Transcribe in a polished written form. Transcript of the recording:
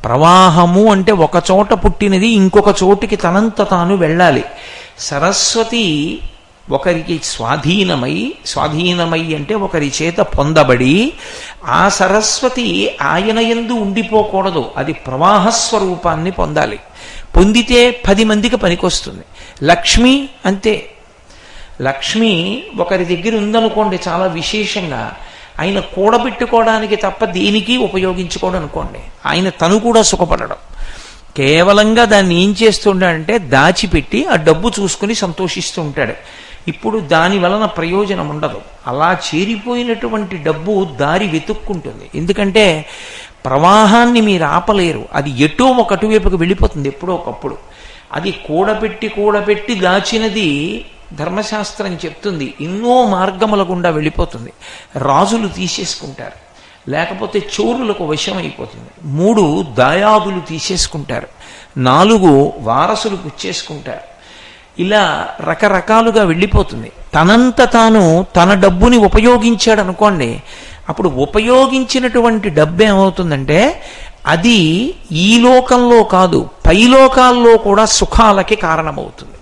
ప్రవాహము అంటే ఒక చోట పుట్టినది ఇంకొక చోటికి తనంత తాను వెళ్ళాలి. సరస్వతి ఒకరికి స్వాధీనమై అంటే ఒకరి చేత పొందబడి ఆ సరస్వతి ఆయన యందు ఉండిపోకూడదు, అది ప్రవాహ స్వరూపాన్ని పొందాలి. పొందితే 10 మందికి పనికొస్తుంది. లక్ష్మి అంతే. లక్ష్మి ఒకరి దగ్గర ఉందనుకోండి చాలా విశేషంగా, ఆయన కూడబెట్టుకోవడానికి తప్ప దేనికి ఉపయోగించుకోవడం అనుకోండి, ఆయన తను కూడా సుఖపడడం. కేవలంగా దాన్ని ఏం చేస్తుంటాడంటే దాచిపెట్టి ఆ డబ్బు చూసుకుని సంతోషిస్తూ ఉంటాడు. ఇప్పుడు దాని వలన ప్రయోజనం ఉండదు. అలా చేరిపోయినటువంటి డబ్బు దారి వెతుక్కుంటుంది. ఎందుకంటే ప్రవాహాన్ని మీరు ఆపలేరు, అది ఎటో ఒక అటువైపుకి వెళ్ళిపోతుంది ఎప్పుడో ఒకప్పుడు. అది కూడబెట్టి దాచినది ధర్మశాస్త్రం చెప్తుంది ఎన్నో మార్గముల గుండా వెళ్ళిపోతుంది. రాజులు తీసేసుకుంటారు, లేకపోతే చోరులకు వశం అయిపోతుంది. 3 దాయాదులు తీసేసుకుంటారు, 4 వారసులు పుచ్చేసుకుంటారు. ఇలా రకరకాలుగా వెళ్ళిపోతుంది. తనంత తాను తన డబ్బుని ఉపయోగించాడు అనుకోండి, అప్పుడు ఉపయోగించినటువంటి డబ్బు ఏమవుతుందంటే అది ఈ లోకంలో కాదు పైలోకాల్లో కూడా సుఖాలకి కారణమవుతుంది.